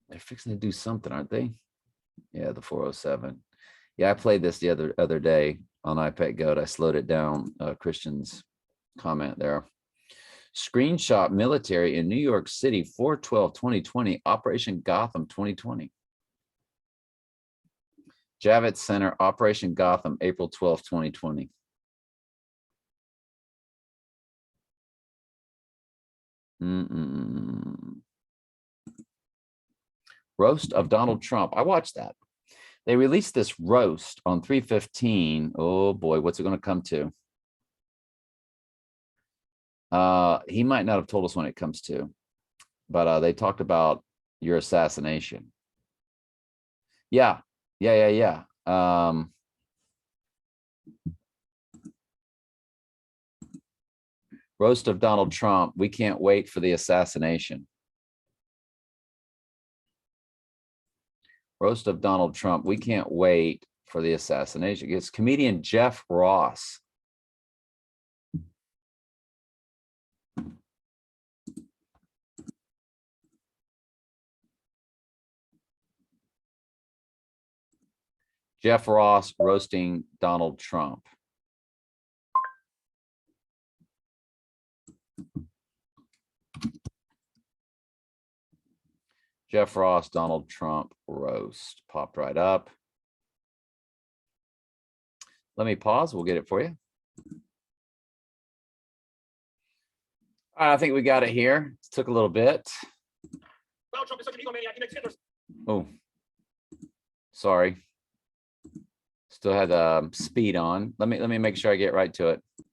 [SPEAKER 1] they're fixing to do something, aren't they? Yeah, the 407. Yeah, I played this the other day on iPad Goat. I slowed it down. Christian's comment there. Screenshot military in New York City, 4/12/2020, Operation Gotham 2020. Javits Center, Operation Gotham, April 12th, 2020. Roast of Donald Trump. I watched that. They released this roast on 3/15. Oh boy, what's it going to come to? He might not have told us when it comes to, but they talked about your assassination. Yeah. Roast of Donald Trump. We can't wait for the assassination. Roast of Donald Trump. We can't wait for the assassination. It's comedian Jeff Ross. Jeff Ross roasting Donald Trump. Jeff Ross, Donald Trump roast. Popped right up. Let me pause. We'll get it for you. I think we got it here. It took a little bit.
[SPEAKER 2] Donald Trump is such an egomaniac. He makes Hitler.
[SPEAKER 1] Oh, sorry. Still had speed on. Let me make sure I get right to it. I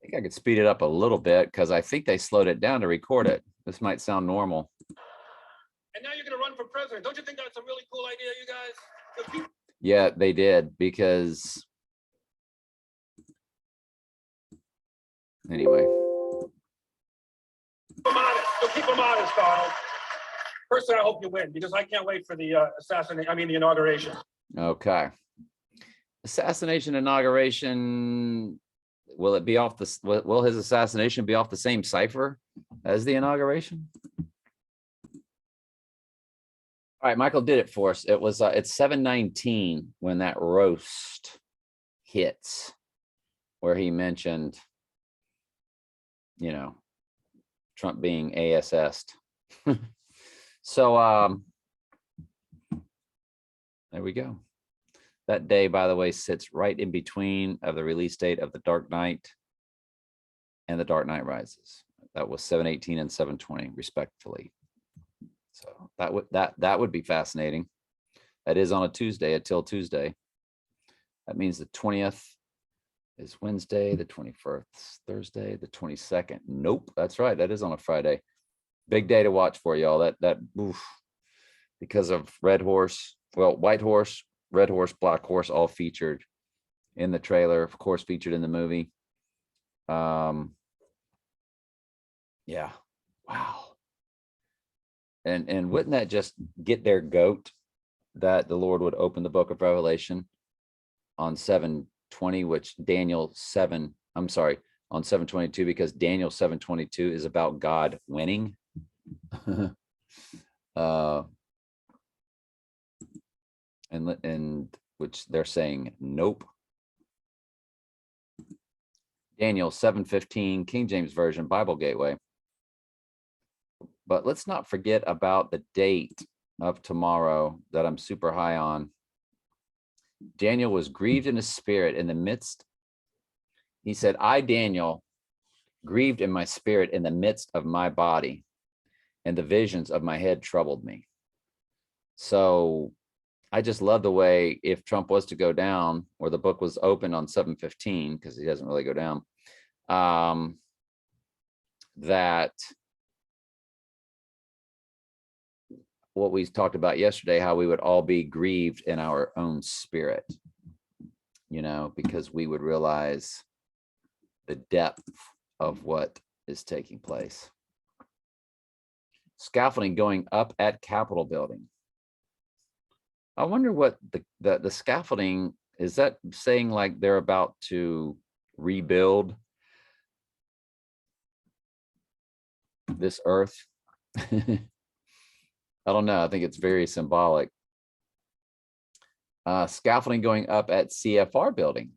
[SPEAKER 1] think I could speed it up a little bit because I think they slowed it down to record it. This might sound normal.
[SPEAKER 2] And now you're going to run for president. Don't you think that's a really cool idea, you guys?
[SPEAKER 1] Yeah, they did, because anyway.
[SPEAKER 2] Keep them honest. So keep them honest, Donald. Personally, I hope you win, because I can't wait for the the inauguration.
[SPEAKER 1] Okay. Assassination inauguration. Will it be off the? Will his assassination be off the same cipher as the inauguration? All right, Michael did it for us. It was it's 7:19 when that roast hits, where he mentioned, you know, Trump being ASS'd. So there we go. That day, by the way, sits right in between of the release date of The Dark Knight and The Dark Knight Rises. That was 7:18 and 7:20, respectively. So that would be fascinating. That is on a Tuesday, until Tuesday. That means the 20th is Wednesday, the 21st Thursday, the 22nd. Nope, that's right. That is on a Friday. Big day to watch for y'all. That oof, because of Red Horse, well, White Horse, Red Horse, Black Horse, all featured in the trailer, of course, featured in the movie. Yeah, wow. And wouldn't that just get their goat that the Lord would open the book of Revelation on 7:20, which Daniel 7, I'm sorry, on 7:22, because Daniel 7:22 is about God winning. And which they're saying nope. Daniel 7:15, King James Version, Bible Gateway. But let's not forget about the date of tomorrow that I'm super high on. Daniel was grieved in his spirit in the midst. He said, I, Daniel, grieved in my spirit in the midst of my body, and the visions of my head troubled me. So I just love the way, if Trump was to go down, or the book was open on 7:15, because he doesn't really go down, that what we talked about yesterday, how we would all be grieved in our own spirit, you know, because we would realize the depth of what is taking place. Scaffolding going up at Capitol building. I wonder what the scaffolding is. That saying like they're about to rebuild this earth? I don't know. I think it's very symbolic. Scaffolding going up at CFR building.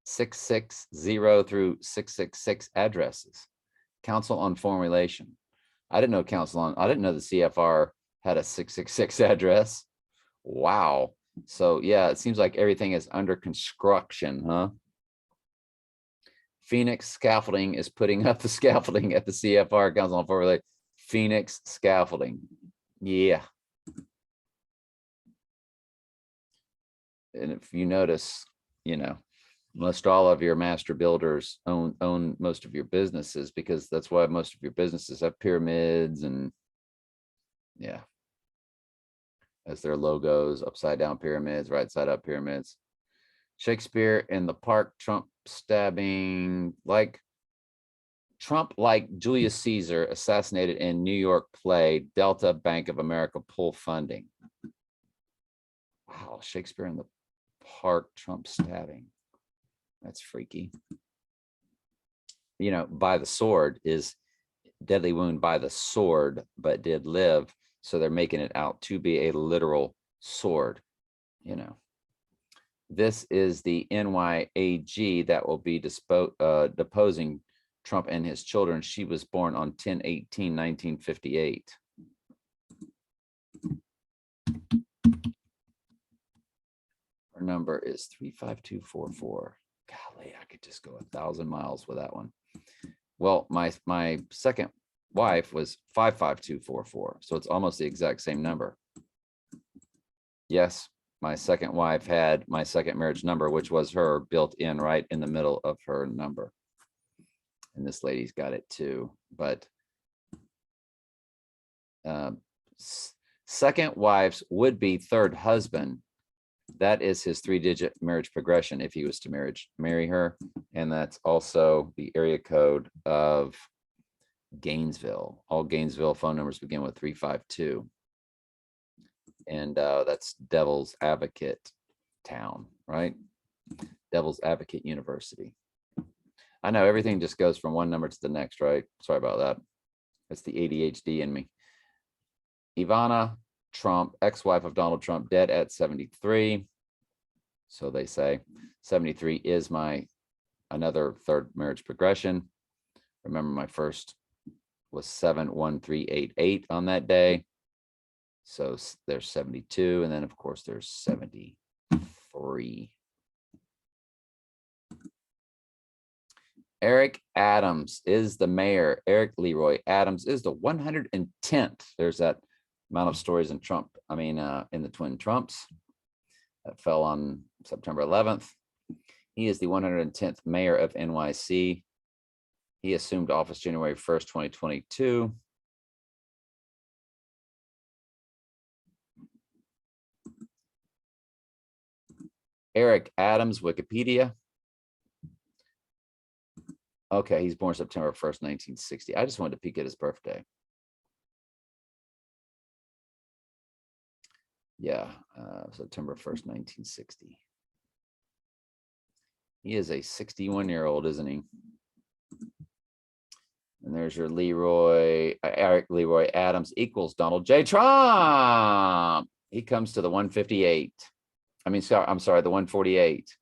[SPEAKER 1] 660 through 666 addresses. Council on Foreign Relation. I didn't know I didn't know the CFR had a 666 address. Wow. So yeah, it seems like everything is under construction, huh? Phoenix Scaffolding is putting up the scaffolding at the CFR, Council on Foreign Relations. Phoenix Scaffolding. Yeah. And if you notice, you know, most all of your master builders own most of your businesses, because that's why most of your businesses have pyramids and yeah, as their logos, upside down pyramids, right side up pyramids. Shakespeare in the Park, Trump stabbing, like Trump, like Julius Caesar, assassinated in New York play Delta Bank of America pull funding. Wow, Shakespeare in the Park, Trump stabbing. That's freaky. You know, by the sword is deadly wound by the sword, but did live. So they're making it out to be a literal sword, you know. This is the NYAG that will be deposing Trump and his children. She was born on 10/18/1958. Her number is 35244. Golly, I could just go 1,000 miles with that one. Well, my second wife was 55244, so it's almost the exact same number. Yes, my second wife had my second marriage number, which was her built in right in the middle of her number. And this lady's got it too, but second wife's would-be third husband, that is his 3-digit marriage progression if he was to marry her. And that's also the area code of Gainesville. All Gainesville phone numbers begin with 352. And that's Devil's Advocate town, right? Devil's Advocate University. I know everything just goes from one number to the next, right? Sorry about that. That's the ADHD in me. Ivana Trump, ex-wife of Donald Trump, dead at 73. So they say 73 is my another third marriage progression. Remember, my first was 71388 on that day. So there's 72, and then of course there's 73. Eric Adams is the mayor. Eric Leroy Adams is the 110th. There's that amount of stories in Trump. I mean, in the twin Trumps that fell on September 11th. He is the 110th mayor of NYC. He assumed office January 1st, 2022. Eric Adams, Wikipedia. Okay, he's born September 1st, 1960. I just wanted to peek at his birthday. Yeah, September 1st, 1960. He is a 61-year-old, isn't he? And there's your Eric Leroy Adams equals Donald J. Trump. He comes to the 158. I'm sorry, the 148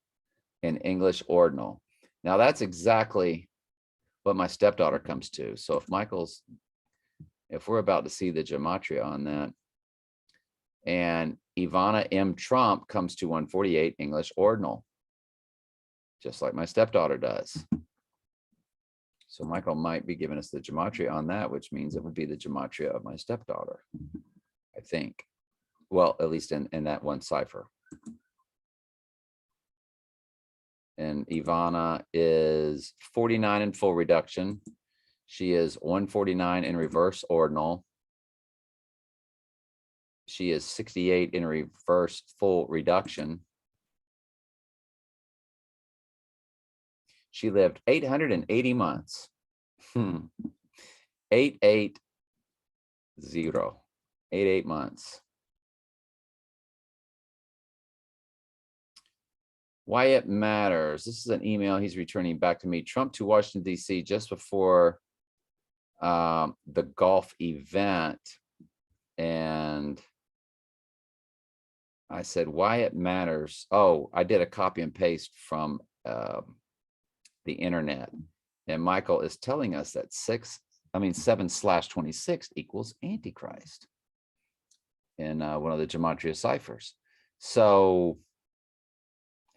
[SPEAKER 1] in English ordinal. Now that's exactly what my stepdaughter comes to. So if we're about to see the gematria on that, and Ivana M. Trump comes to 148 English ordinal, just like my stepdaughter does. So Michael might be giving us the gematria on that, which means it would be the gematria of my stepdaughter, I think. Well, at least in that one cipher. And Ivana is 49 in full reduction. She is 149 in reverse ordinal. She is 68 in reverse full reduction. She lived 880 months. 880. 88 months. Why it matters. This is an email he's returning back to me. Trump to Washington, D.C. just before the golf event. And I said, why it matters. Oh, I did a copy and paste from the internet. And Michael is telling us that 7/26 equals Antichrist in one of the gematria ciphers. So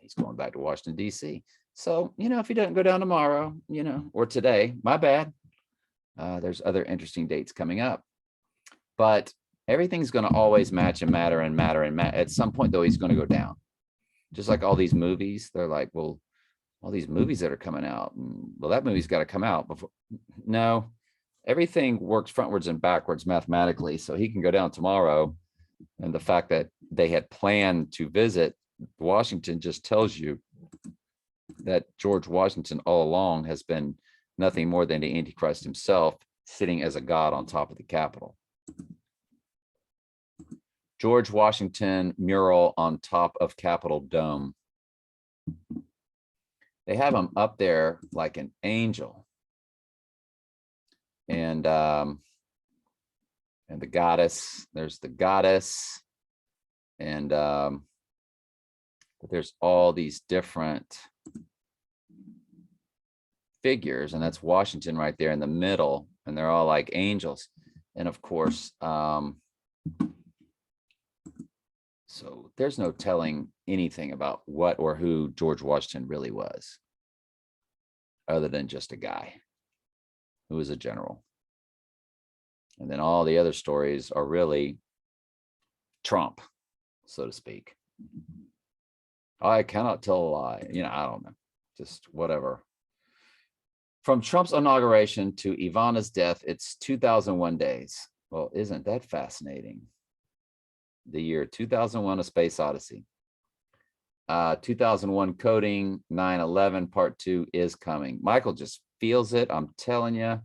[SPEAKER 1] he's going back to Washington, D.C. So, if he doesn't go down tomorrow, or today, my bad. There's other interesting dates coming up. But everything's going to always match and matter and matter and matter. At some point, though, he's going to go down. Just like all these movies, they're like, well, all these movies that are coming out, well, that movie's got to come out before. No, everything works frontwards and backwards mathematically. So he can go down tomorrow. And the fact that they had planned to visit Washington just tells you that George Washington all along has been nothing more than the Antichrist himself sitting as a god on top of the Capitol. George Washington mural on top of Capitol Dome. They have him up there like an angel. And the goddess, there's the goddess. And but there's all these different figures, and that's Washington right there in the middle, and they're all like angels. And of course, so there's no telling anything about what or who George Washington really was, other than just a guy who was a general. And then all the other stories are really Trump, so to speak. I cannot tell a lie. You know, I don't know, just whatever. From Trump's inauguration to Ivana's death, it's 2001 days. Well, isn't that fascinating? The year 2001, A Space Odyssey. 2001 coding, 9/11 part 2 is coming. Michael just feels it. I'm telling you,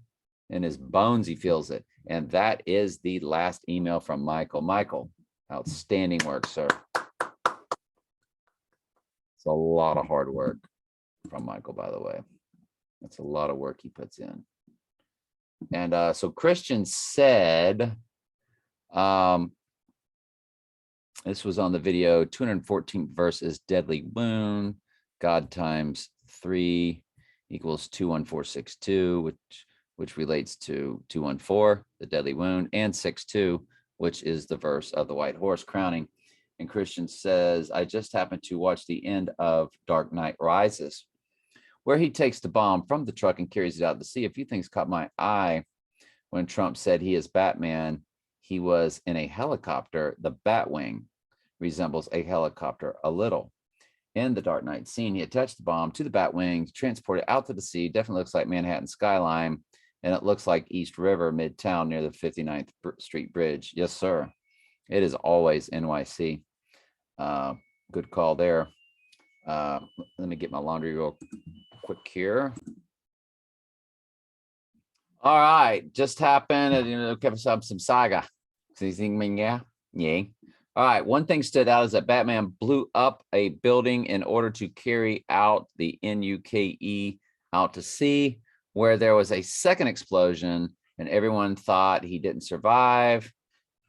[SPEAKER 1] in his bones, he feels it. And that is the last email from Michael. Michael, outstanding work, sir. It's a lot of hard work from Michael, by the way. That's a lot of work he puts in. And so Christian said, this was on the video, 214th verse is deadly wound. God times 3 equals 21462, which relates to 214, the deadly wound, and 62, which is the verse of the white horse crowning. And Christian says, I just happened to watch the end of Dark Knight Rises, where he takes the bomb from the truck and carries it out to sea. A few things caught my eye when Trump said he is Batman. He was in a helicopter. The Batwing resembles a helicopter a little. In the Dark Knight scene, he attached the bomb to the Batwing, transported it out to the sea. Definitely looks like Manhattan skyline, and it looks like East River, Midtown, near the 59th Street Bridge. Yes, sir. It is always NYC. Good call there. Let me get my laundry real quick here. All right, just happened. You know, some saga. Yeah. All right. One thing stood out is that Batman blew up a building in order to carry out the NUKE out to sea, where there was a second explosion, and everyone thought he didn't survive,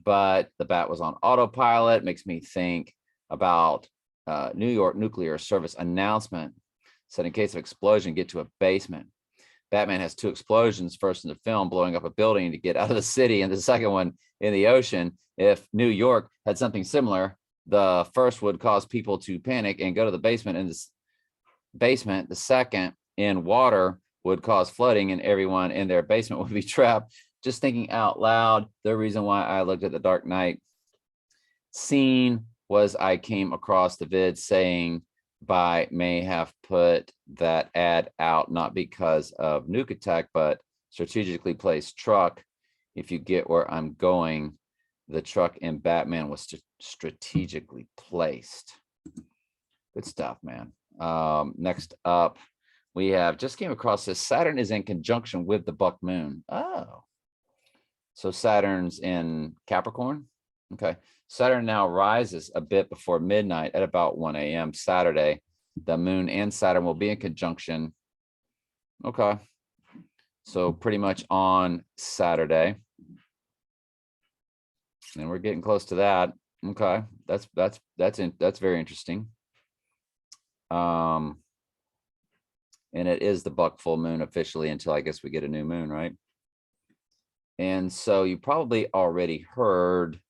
[SPEAKER 1] but the Bat was on autopilot. Makes me think about New York Nuclear Service announcement said in case of explosion, get to a basement. Batman has 2 explosions, first in the film blowing up a building to get out of the city, and the second one in the ocean. If New York had something similar, the first would cause people to panic and go to the basement. In this basement, the second in water would cause flooding, and everyone in their basement would be trapped. Just thinking out loud, the reason why I looked at the Dark Knight scene was I came across the vid saying by may have put that ad out, not because of nuke attack, but strategically placed truck. If you get where I'm going, the truck in Batman was strategically placed. Good stuff, man. Next up, we have just came across this. Saturn is in conjunction with the buck moon. Oh, so Saturn's in Capricorn. Okay. Saturn now rises a bit before midnight at about 1 a.m. Saturday. The moon and Saturn will be in conjunction. Okay. So pretty much on Saturday. And we're getting close to that. Okay. That's very interesting. And it is the buck full moon officially until I guess we get a new moon, right? And so you probably already heard,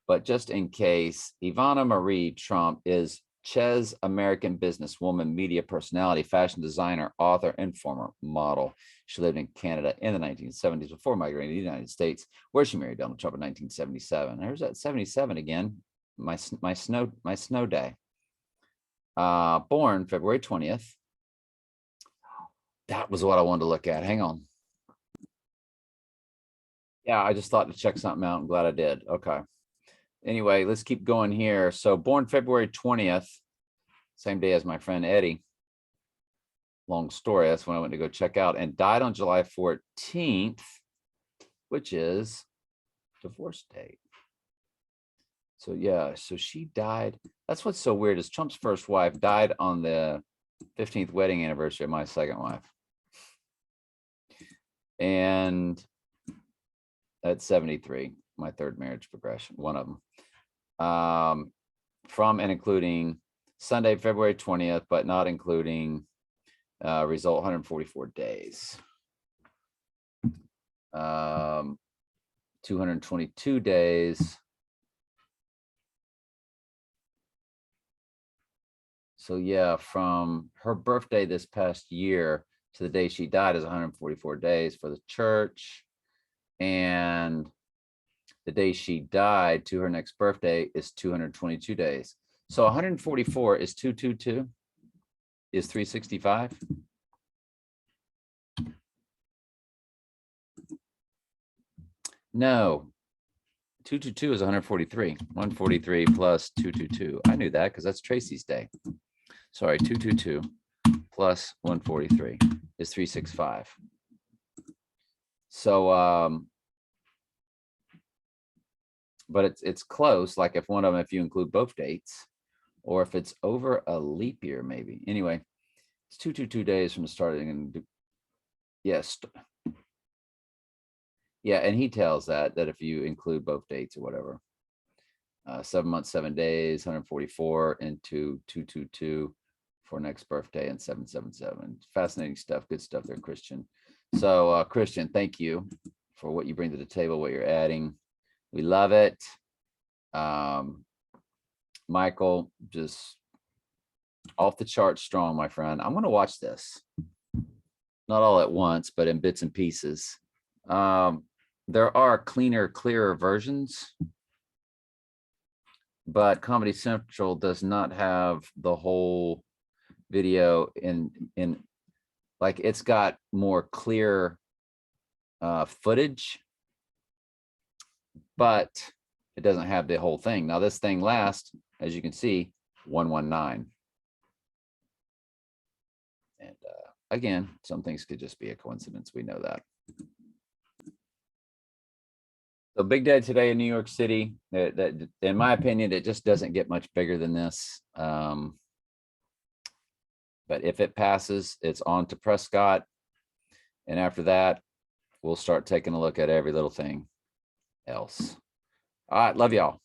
[SPEAKER 1] but just in case, Ivana Marie Trump is Ches American businesswoman, media personality, fashion designer, author, and former model. She lived in Canada in the 1970s before migrating to the United States, where she married Donald Trump in 1977. There's that 77 again, my snow day. Born February 20th. That was what I wanted to look at. Hang on. Yeah, I just thought to check something out. I'm glad I did. Okay. Anyway, let's keep going here. So born February 20th, same day as my friend Eddie. long story. That's when I went to go check out, and died on July 14th, which is divorce date. So yeah, so she died. That's what's so weird is Trump's first wife died on the 15th wedding anniversary of my second wife. And at 73, my third marriage progression, one of them. From and including Sunday, February 20th, but not including result 144 days. 222 days. So yeah, from her birthday this past year to the day she died is 144 days for the church. And the day she died to her next birthday is 222 days. So 144 is 222 is 365. No, 222 is 143. 143 plus 222. I knew that because that's Tracy's day. Sorry, 222 plus 143 is 365. So, but it's close. Like if one of them, if you include both dates, or if it's over a leap year, maybe. Anyway, it's 222 days from the starting. And yes, yeah, and he tells that if you include both dates or whatever, 7 months, 7 days, 144 into 222 for next birthday and 777. Fascinating stuff. Good stuff there, Christian. So Christian, thank you for what you bring to the table, what you're adding. We love it. Michael, just off the chart strong, my friend. I'm going to watch this. Not all at once, but in bits and pieces. There are cleaner, clearer versions, but Comedy Central does not have the whole video in like it's got more clear footage, but it doesn't have the whole thing. Now this thing lasts, as you can see, 119. And again, some things could just be a coincidence. We know that. So big day today in New York City. That in my opinion, it just doesn't get much bigger than this. But if it passes, it's on to Prescott. And after that, we'll start taking a look at every little thing else. All right, love y'all.